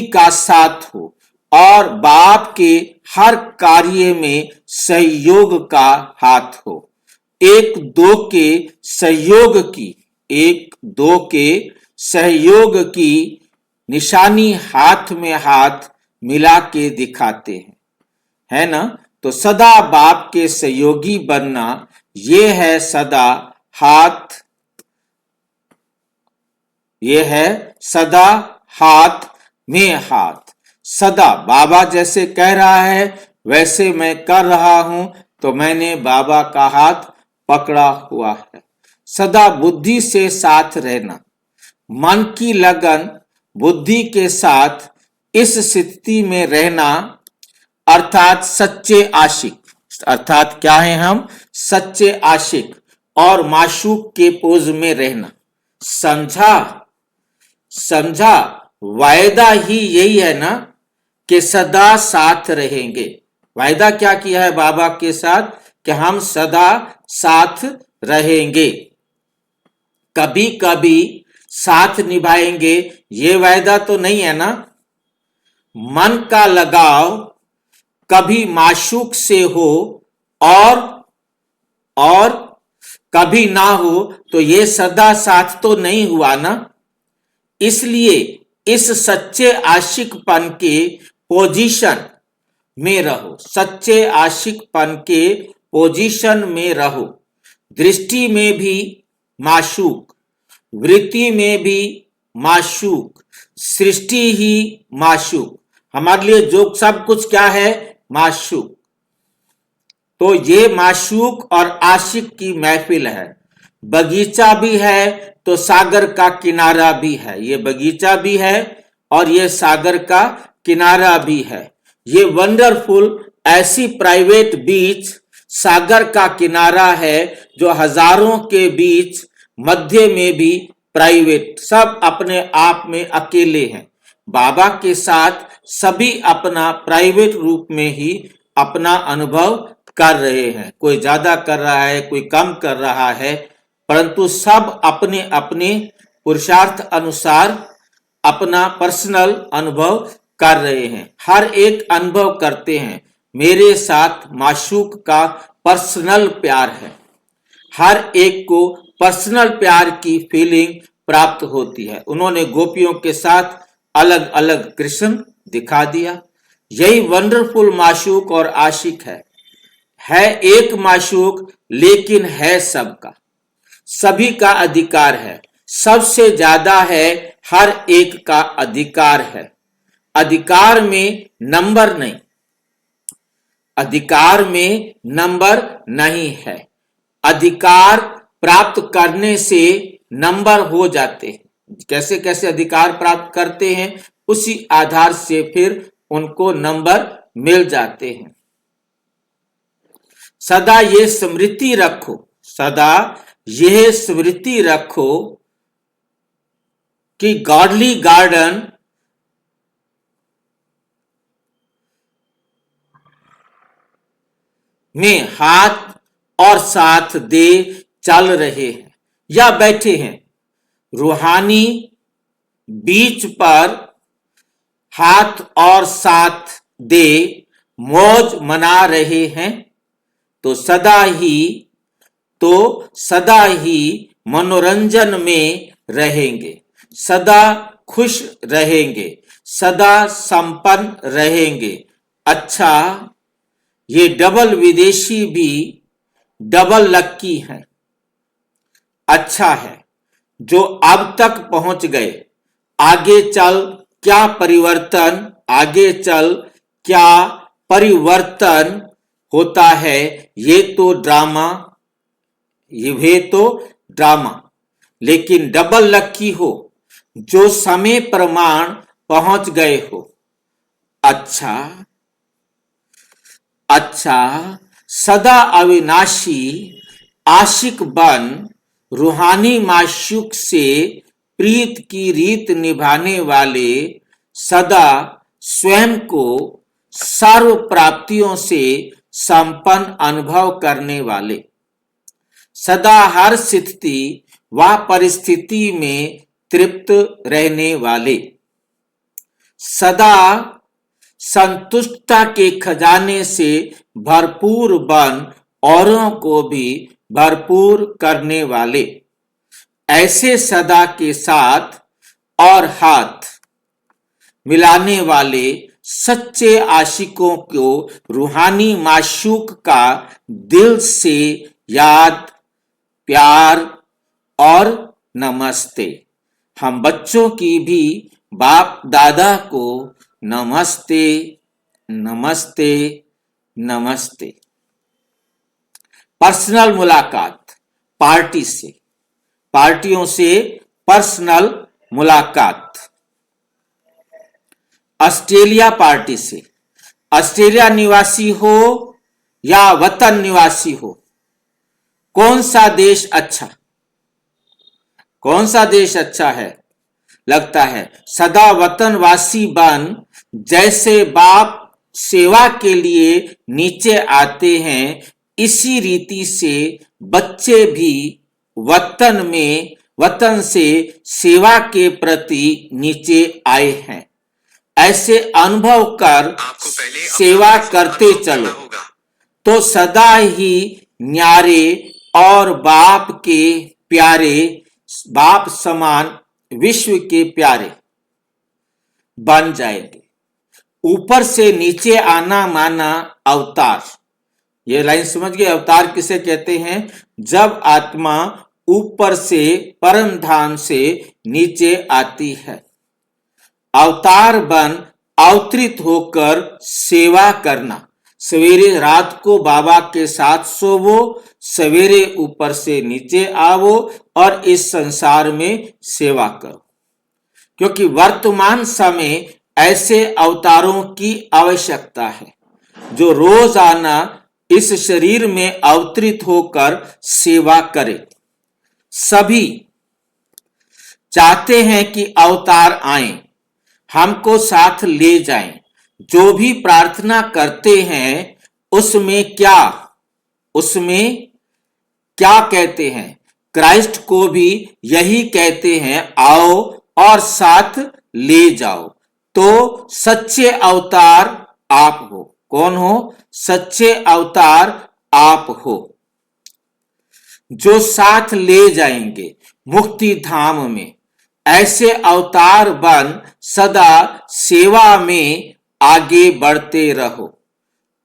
का साथ हो और बाप के हर कार्य में सहयोग का हाथ हो। एक दो के सहयोग की निशानी हाथ में हाथ मिला के दिखाते हैं, है ना। तो सदा बाप के सहयोगी बनना ये है सदा हाथ, ये है सदा हाथ में हाथ। सदा बाबा जैसे कह रहा है वैसे मैं कर रहा हूं, तो मैंने बाबा का हाथ पकड़ा हुआ है। सदा बुद्धि से साथ रहना, मन की लगन बुद्धि के साथ इस स्थिति में रहना, अर्थात सच्चे आशिक। अर्थात क्या है हम? सच्चे आशिक और माशूक के पोज में रहना। समझा? समझा? वायदा ही यही है ना कि सदा साथ रहेंगे। वायदा क्या किया है बाबा के साथ कि हम सदा साथ रहेंगे, कभी कभी साथ निभाएंगे, ये वायदा तो नहीं है ना। मन का लगाव कभी माशूक से हो और कभी ना हो, तो ये सदा साथ तो नहीं हुआ ना। इसलिए इस सच्चे आशिकपन के पोजीशन में रहो, सच्चे आशिकपन के पोजीशन में रहो। दृष्टि में भी माशूक, वृत्ति में भी माशूक, सृष्टि ही माशूक। हमारे लिए जो सब कुछ क्या है? माशूक। तो ये माशूक और आशिक की महफिल है। बगीचा भी है तो सागर का किनारा भी है। ये बगीचा भी है और ये सागर का किनारा भी है। ये वंडरफुल ऐसी प्राइवेट बीच सागर का किनारा है जो हजारों के बीच मध्य में भी प्राइवेट, सब अपने आप में अकेले हैं। बाबा के साथ सभी अपना प्राइवेट रूप में ही अपना अनुभव कर रहे हैं। कोई ज्यादा कर रहा है, कोई कम कर रहा है, परंतु सब अपने अपने पुरुषार्थ अनुसार अपना पर्सनल अनुभव कर रहे हैं। हर एक अनुभव करते हैं मेरे साथ माशूक का पर्सनल प्यार है। हर एक को पर्सनल प्यार की फीलिंग प्राप्त होती है। उन्होंने गोपियों के साथ अलग अलग कृष्ण दिखा दिया। यही वंडरफुल माशूक और आशिक है एक माशूक लेकिन है सबका, सभी का अधिकार है, सबसे ज्यादा है, हर एक का अधिकार है। अधिकार में नंबर नहीं, अधिकार में नंबर नहीं है। अधिकार प्राप्त करने से नंबर हो जाते हैं। कैसे कैसे अधिकार प्राप्त करते हैं उसी आधार से फिर उनको नंबर मिल जाते हैं। सदा ये स्मृति रखो, सदा यह स्मृति रखो कि गॉडली गार्डन में हाथ और साथ दे चल रहे हैं या बैठे हैं। रूहानी बीच पर हाथ और साथ दे मौज मना रहे हैं, तो सदा ही मनोरंजन में रहेंगे, सदा खुश रहेंगे, सदा संपन्न रहेंगे। अच्छा, ये डबल विदेशी भी डबल लक्की हैं। अच्छा है जो अब तक पहुंच गए। आगे चल क्या परिवर्तन होता है, ये तो ड्रामा। लेकिन डबल लक्की हो जो समय प्रमाण पहुंच गए हो। अच्छा, सदा अविनाशी आशिक बन रूहानी माशूक से प्रीत की रीत निभाने वाले, सदा स्वयं को सर्व प्राप्तियों से संपन्न अनुभव करने वाले, सदा हर स्थिति व परिस्थिति में तृप्त रहने वाले, सदा संतुष्टता के खजाने से भरपूर बन औरों को भी भरपूर करने वाले, ऐसे सदा के साथ और हाथ मिलाने वाले सच्चे आशिकों को रूहानी माशूक का दिल से याद, प्यार और नमस्ते। हम बच्चों की भी बाप दादा को नमस्ते, नमस्ते, नमस्ते। पर्सनल मुलाकात, पार्टी से, पार्टियों से पर्सनल मुलाकात। ऑस्ट्रेलिया पार्टी से, ऑस्ट्रेलिया निवासी हो या वतन निवासी हो, कौन सा देश अच्छा, कौन सा देश अच्छा है? लगता है सदा वतनवासी बन, जैसे बाप सेवा के लिए नीचे आते हैं, इसी रीति से बच्चे भी वतन से सेवा के प्रति नीचे आए हैं। ऐसे अनुभव कर सेवा करते चलो तो सदा ही न्यारे और बाप के प्यारे, बाप समान विश्व के प्यारे बन जाएंगे। ऊपर से नीचे आना माना अवतार। ये लाइन समझ गए? अवतार किसे कहते हैं? जब आत्मा ऊपर से परम धाम से नीचे आती है। अवतार बन अवतरित होकर सेवा करना। सवेरे रात को बाबा के साथ सोवो, सवेरे ऊपर से नीचे आवो और इस संसार में सेवा करो, क्योंकि वर्तमान समय ऐसे अवतारों की आवश्यकता है जो रोजाना इस शरीर में अवतरित होकर सेवा करे। सभी चाहते हैं कि अवतार आएं, हमको साथ ले जाएं। जो भी प्रार्थना करते हैं उसमें क्या कहते हैं? क्राइस्ट को भी यही कहते हैं, आओ और साथ ले जाओ। तो सच्चे अवतार आप हो। कौन हो? सच्चे अवतार आप हो, जो साथ ले जाएंगे मुक्ति धाम में। ऐसे अवतार बन सदा सेवा में आगे बढ़ते रहो।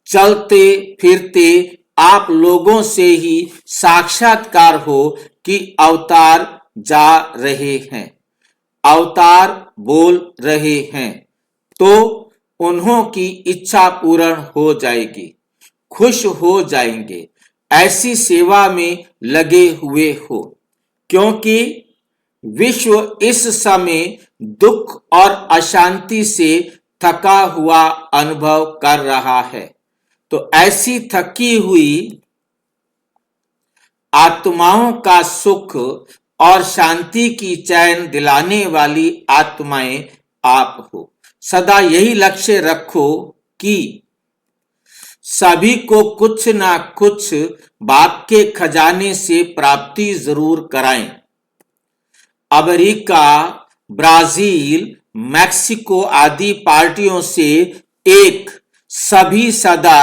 चलते फिरते आप लोगों से ही साक्षात्कार हो कि अवतार जा रहे हैं, अवतार बोल रहे हैं, तो उन्हों की इच्छा पूर्ण हो जाएगी, खुश हो जाएंगे। ऐसी सेवा में लगे हुए हो, क्योंकि विश्व इस समय दुख और अशांति से थका हुआ अनुभव कर रहा है। तो ऐसी थकी हुई आत्माओं का सुख और शांति की चैन दिलाने वाली आत्माएं आप हो। सदा यही लक्ष्य रखो कि सभी को कुछ ना कुछ बाप के खजाने से प्राप्ति जरूर कराएं। अमेरिका, ब्राजील, मैक्सिको आदि पार्टियों से सभी सदा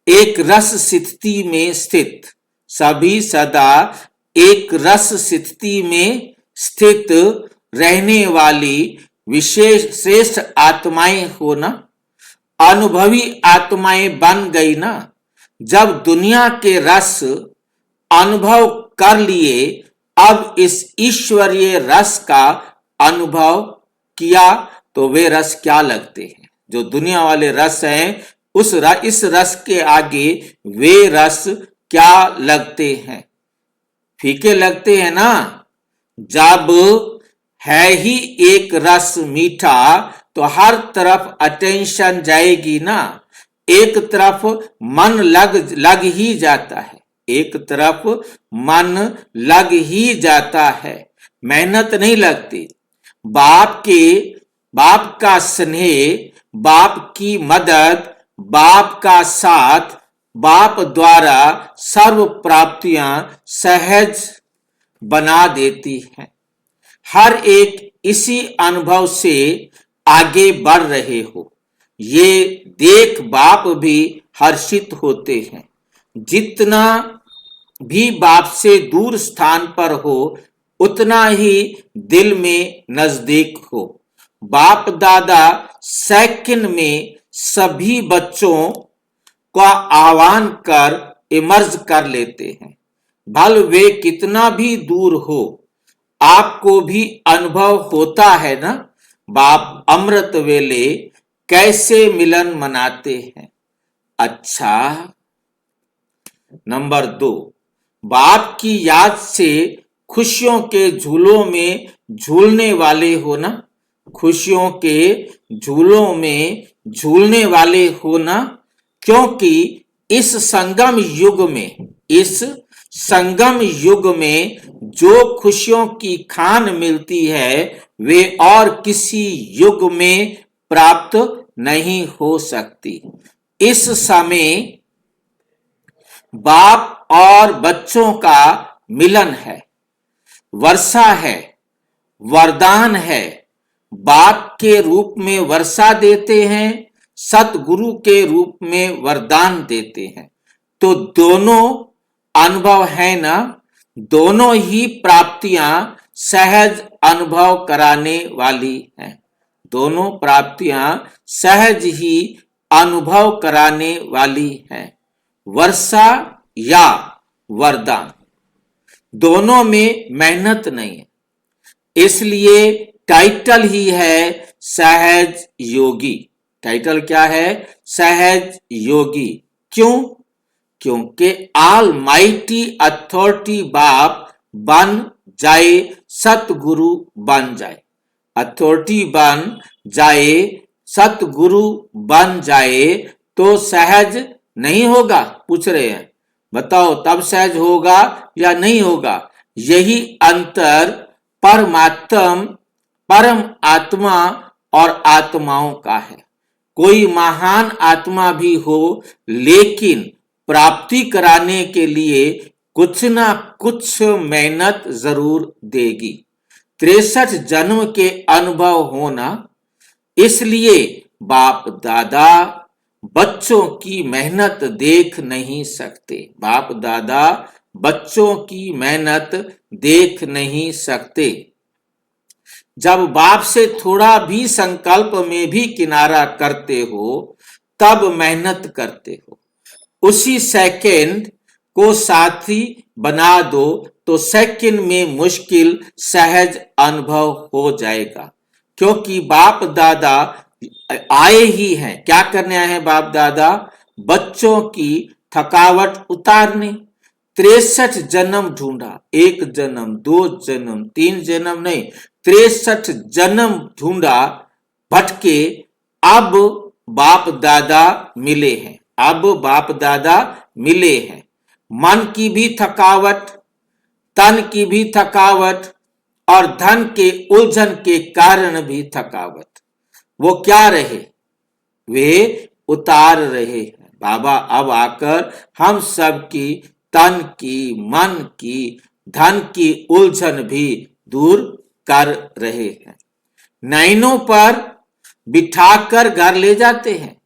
एक रस स्थिति में स्थित, सभी सदा एक रस स्थिति में स्थित रहने वाली विशेष श्रेष्ठ आत्माएं हो ना, अनुभवी आत्माएं बन गई ना। जब दुनिया के रस अनुभव कर लिए, अब इस ईश्वरीय रस का अनुभव किया तो वे रस क्या लगते हैं? जो दुनिया वाले रस हैं, इस रस के आगे वे रस क्या लगते हैं? फीके लगते हैं ना। जब है ही एक रस मीठा तो हर तरफ अटेंशन जाएगी ना। एक तरफ मन लग ही जाता है, एक तरफ मन लग ही जाता है, मेहनत नहीं लगती। बाप का स्नेह, बाप की मदद, बाप का साथ, बाप द्वारा सर्व प्राप्तियां सहज बना देती हैं। हर एक इसी अनुभव से आगे बढ़ रहे हो, ये देख बाप भी हर्षित होते हैं। जितना भी बाप से दूर स्थान पर हो, उतना ही दिल में नजदीक हो। बाप दादा सेकंड में सभी बच्चों का आह्वान कर इमर्ज कर लेते हैं। भले वे कितना भी दूर हो, आपको भी अनुभव होता है ना, बाप अमृत वेले कैसे मिलन मनाते हैं। अच्छा, नंबर 2, बाप की याद से खुशियों के झूलों में झूलने वाले हो ना, खुशियों के झूलों में झूलने वाले हो ना, क्योंकि इस संगम युग में जो खुशियों की खान मिलती है वे और किसी युग में प्राप्त नहीं हो सकती। इस समय बाप और बच्चों का मिलन है, वर्षा है, वरदान है। बाप के रूप में वर्षा देते हैं, सतगुरु के रूप में वरदान देते हैं। तो दोनों अनुभव है ना, दोनों ही प्राप्तियां सहज अनुभव कराने वाली हैं। दोनों प्राप्तियां सहज ही अनुभव कराने वाली हैं। वर्षा या वरदान दोनों में मेहनत नहीं है, इसलिए टाइटल ही है सहज योगी। टाइटल क्या है? सहज योगी। क्यों? क्योंकि ऑल माइटी अथॉरिटी बाप बन जाए, सतगुरु बन जाए, अथॉरिटी बन जाए, सतगुरु बन जाए तो सहज नहीं होगा? पूछ रहे हैं, बताओ तब सहज होगा या नहीं होगा? यही अंतर परम आत्मा और आत्माओं का है। कोई महान आत्मा भी हो, लेकिन प्राप्ति कराने के लिए कुछ ना कुछ मेहनत जरूर देगी। 63 जन्म के अनुभव होना, इसलिए बाप दादा बच्चों की मेहनत देख नहीं सकते। बाप दादा बच्चों की मेहनत देख नहीं सकते। जब बाप से थोड़ा भी संकल्प में भी किनारा करते हो तब मेहनत करते हो। उसी सेकंड को साथी बना दो तो सेकंड में मुश्किल सहज अनुभव हो जाएगा, क्योंकि बाप दादा आए ही हैं। क्या करने आए हैं बाप दादा? बच्चों की थकावट उतारने। 63 जन्म ढूंढा, 1 जन्म 2 जन्म 3 जन्म नहीं, 63 जन्म ढूंढा, भटके, अब बाप दादा मिले हैं। अब बाप दादा मिले हैं। मन की भी थकावट, तन की भी थकावट और धन के उलझन के कारण भी थकावट, वो क्या रहे? वे उतार रहे हैं। बाबा अब आकर हम सब की तन की, मन की, धन की उलझन भी दूर कर रहे हैं। नैनों पर बिठाकर घर ले जाते हैं,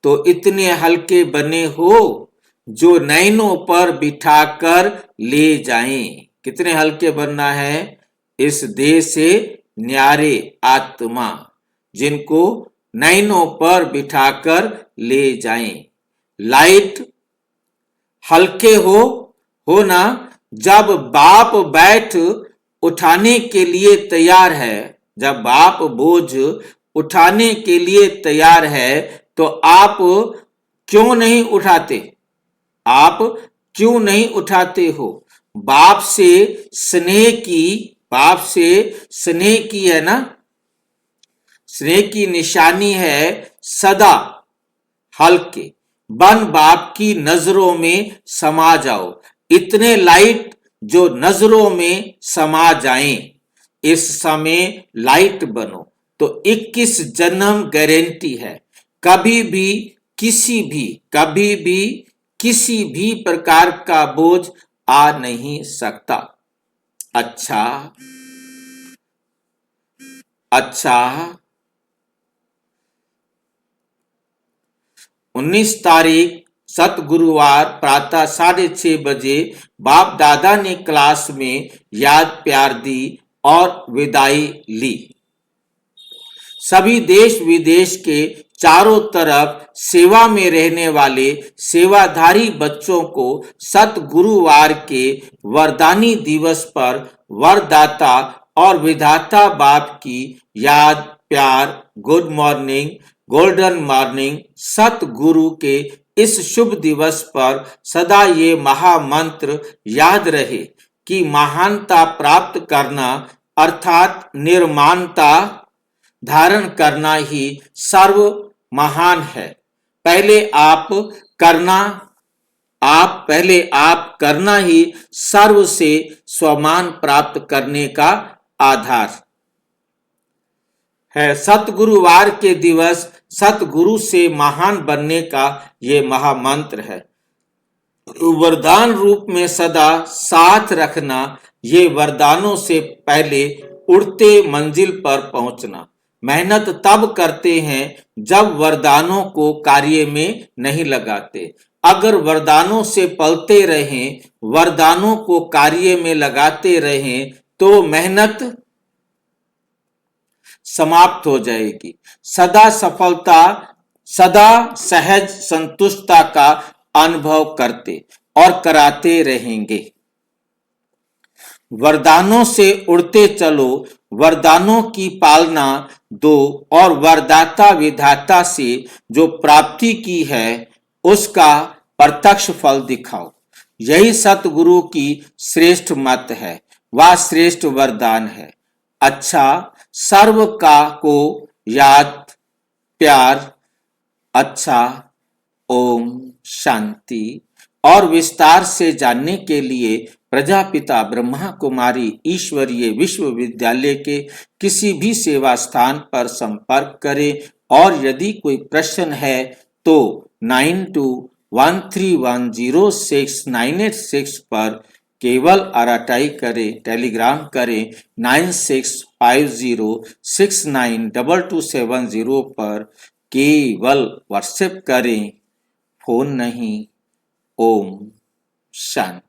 तो इतने हल्के बने हो जो नैनों पर बिठाकर ले जाएं। कितने हल्के बनना है? इस देह से न्यारे आत्मा, जिनको नैनों पर बिठाकर ले जाएं। लाइट हल्के हो ना। जब बाप बैठ उठाने के लिए तैयार है, जब बाप बोझ उठाने के लिए तैयार है, तो आप क्यों नहीं उठाते? आप क्यों नहीं उठाते हो? बाप से स्नेह की है ना, स्नेह की निशानी है सदा हल्के। बन बाप की नजरों में समा जाओ। इतने लाइट जो नजरों में समा जाएं, इस समय लाइट बनो। तो 21 जन्म गारंटी है। कभी भी किसी भी प्रकार का बोझ आ नहीं सकता। अच्छा 19 तारीख सतगुरुवार प्रातः 6:30 बजे बाप दादा ने क्लास में याद प्यार दी और विदाई ली। सभी देश विदेश के चारों तरफ सेवा में रहने वाले सेवाधारी बच्चों को सतगुरुवार के वरदानी दिवस पर वरदाता और विधाता बाप की याद, प्यार, गुड मॉर्निंग, गोल्डन मॉर्निंग। सतगुरु के इस शुभ दिवस पर सदा ये महामंत्र याद रहे कि महानता प्राप्त करना अर्थात निर्माणता धारण करना ही सर्व महान है। पहले आप करना ही सर्व से स्वमान प्राप्त करने का आधार है। सतगुरुवार के दिवस सतगुरु से महान बनने का ये महामंत्र है। वरदान रूप में सदा साथ रखना, ये वरदानों से पहले उड़ते मंजिल पर पहुंचना। मेहनत तब करते हैं जब वरदानों को कार्य में नहीं लगाते। अगर वरदानों से पलते रहें, वरदानों को कार्य में लगाते रहें तो मेहनत समाप्त हो जाएगी। सदा सफलता, सदा सहज संतुष्टता का अनुभव करते और कराते रहेंगे। वरदानों से उड़ते चलो, वरदानों की पालना दो और वरदाता विधाता से जो प्राप्ति की है उसका प्रत्यक्ष फल दिखाओ। यही सतगुरु की श्रेष्ठ मत है, वह श्रेष्ठ वरदान है। अच्छा, सर्व का को याद, प्यार। अच्छा, ओम शांति। और विस्तार से जानने के लिए प्रजापिता ब्रह्मा कुमारी ईश्वरीय विश्वविद्यालय के किसी भी सेवा स्थान पर संपर्क करें और यदि कोई प्रश्न है तो 9213106986 पर केवल अराटाई करें, टेलीग्राम करें 9650692270 पर केवल व्हाट्सएप करें, फोन नहीं। ओम शांति।